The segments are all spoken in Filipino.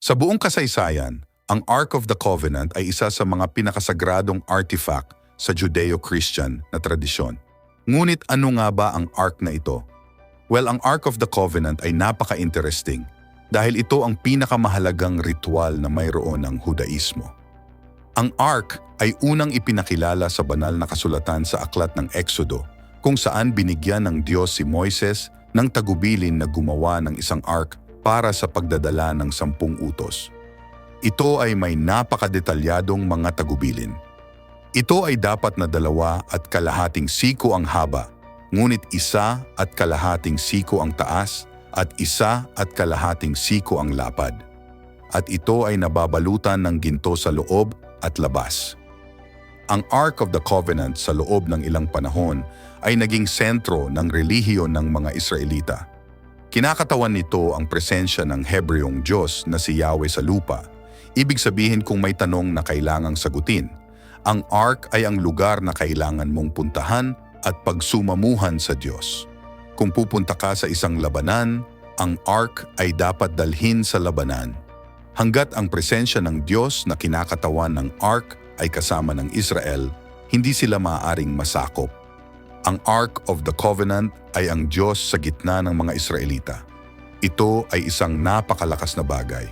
Sa buong kasaysayan, ang Ark of the Covenant ay isa sa mga pinakasagradong artifact sa Judeo-Christian na tradisyon. Ngunit ano nga ba ang Ark na ito? Well, ang Ark of the Covenant ay napaka-interesting dahil ito ang pinakamahalagang ritual na mayroon ng Hudaismo. Ang Ark ay unang ipinakilala sa banal na kasulatan sa aklat ng Exodo, kung saan binigyan ng Diyos si Moises ng tagubilin na gumawa ng isang ark para sa pagdadala ng 10 utos. Ito ay may napakadetalyadong mga tagubilin. Ito ay dapat na 2.5 siko ang haba, ngunit 1.5 siko ang taas at 1.5 siko ang lapad. At ito ay nababalutan ng ginto sa loob at labas. Ang Ark of the Covenant sa loob ng ilang panahon ay naging sentro ng relihiyon ng mga Israelita. Kinakatawan nito ang presensya ng Hebreong Diyos na si Yahweh sa lupa. Ibig sabihin kung may tanong na kailangang sagutin, ang Ark ay ang lugar na kailangan mong puntahan at pagsumamuhan sa Diyos. Kung pupunta ka sa isang labanan, ang Ark ay dapat dalhin sa labanan. Hanggat ang presensya ng Diyos na kinakatawan ng Ark ay kasama ng Israel, hindi sila maaaring masakop. Ang Ark of the Covenant ay ang Diyos sa gitna ng mga Israelita. Ito ay isang napakalakas na bagay.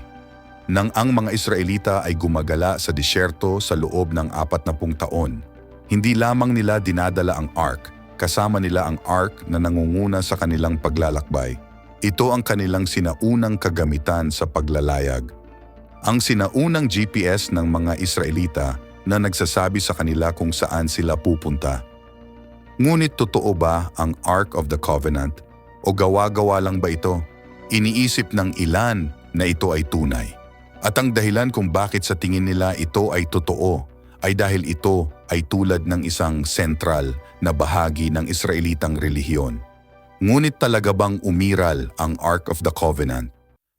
Nang ang mga Israelita ay gumagala sa disyerto sa loob ng 40 taon, hindi lamang nila dinadala ang Ark, kasama nila ang Ark na nangunguna sa kanilang paglalakbay. Ito ang kanilang sinaunang kagamitan sa paglalayag. Ang sinaunang GPS ng mga Israelita na nagsasabi sa kanila kung saan sila pupunta. Ngunit totoo ba ang Ark of the Covenant? O gawa-gawa lang ba ito? Iniisip ng ilan na ito ay tunay. At ang dahilan kung bakit sa tingin nila ito ay totoo ay dahil ito ay tulad ng isang sentral na bahagi ng Israelitang relihiyon. Ngunit talaga bang umiral ang Ark of the Covenant?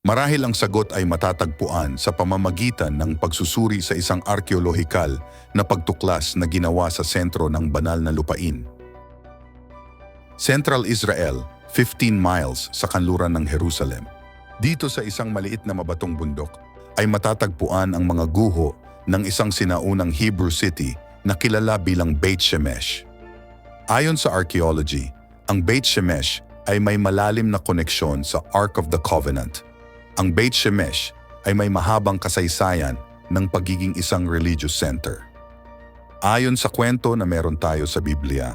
Marahil ang sagot ay matatagpuan sa pamamagitan ng pagsusuri sa isang arkeolohikal na pagtuklas na ginawa sa sentro ng banal na lupain. Central Israel, 15 miles sa kanluran ng Jerusalem. Dito sa isang maliit na mabatong bundok ay matatagpuan ang mga guho ng isang sinaunang Hebrew city na kilala bilang Beit Shemesh. Ayon sa archaeology, ang Beit Shemesh ay may malalim na koneksyon sa Ark of the Covenant. Ang Beit Shemesh ay may mahabang kasaysayan ng pagiging isang religious center. Ayon sa kwento na meron tayo sa Biblia,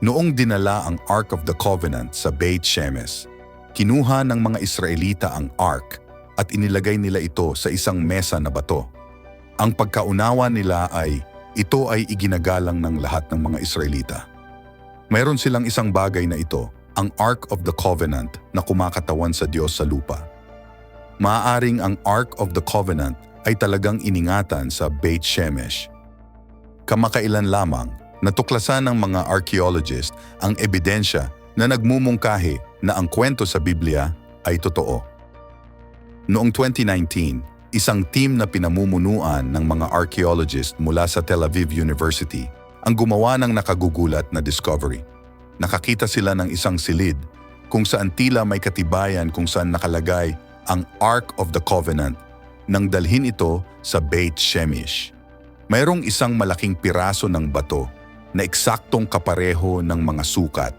noong dinala ang Ark of the Covenant sa Beit Shemesh, kinuha ng mga Israelita ang Ark at inilagay nila ito sa isang mesa na bato. Ang pagkaunawa nila ay ito ay iginagalang ng lahat ng mga Israelita. Mayroon silang isang bagay na ito, ang Ark of the Covenant na kumakatawan sa Diyos sa lupa. Maaaring ang Ark of the Covenant ay talagang iningatan sa Beit Shemesh. Kamakailan lamang, natuklasan ng mga archaeologist ang ebidensya na nagmumungkahi na ang kwento sa Biblia ay totoo. Noong 2019, isang team na pinamumunuan ng mga archaeologist mula sa Tel Aviv University ang gumawa ng nakagugulat na discovery. Nakakita sila ng isang silid kung saan tila may katibayan kung saan nakalagay ang Ark of the Covenant nang dalhin ito sa Beit Shemesh. Mayroong isang malaking piraso ng bato na eksaktong kapareho ng mga sukat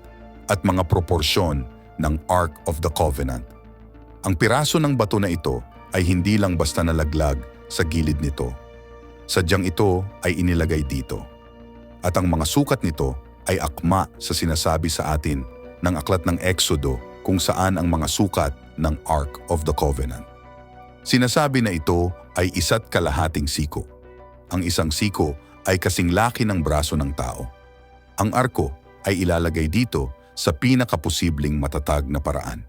at mga proporsyon ng Ark of the Covenant. Ang piraso ng bato na ito ay hindi lang basta nalaglag sa gilid nito. Sadyang ito ay inilagay dito. At ang mga sukat nito ay akma sa sinasabi sa atin ng aklat ng Exodo kung saan ang mga sukat ng Ark of the Covenant. Sinasabi na ito ay 1.5 siko. Ang isang siko ay kasing laki ng braso ng tao. Ang arko ay ilalagay dito sa pinakaposibleng matatag na paraan.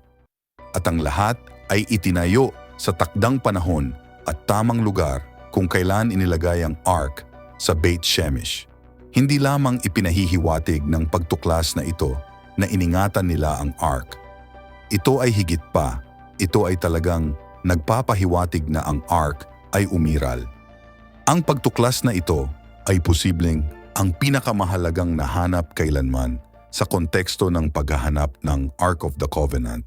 At ang lahat ay itinayo sa takdang panahon at tamang lugar kung kailan inilagay ang Ark sa Beit Shemesh. Hindi lamang ipinahihiwatig ng pagtuklas na ito na iningatan nila ang Ark. Ito ay higit pa, ito ay talagang nagpapahiwatig na ang Ark ay umiral. Ang pagtuklas na ito ay posibleng ang pinakamahalagang nahanap kailanman sa konteksto ng paghahanap ng Ark of the Covenant.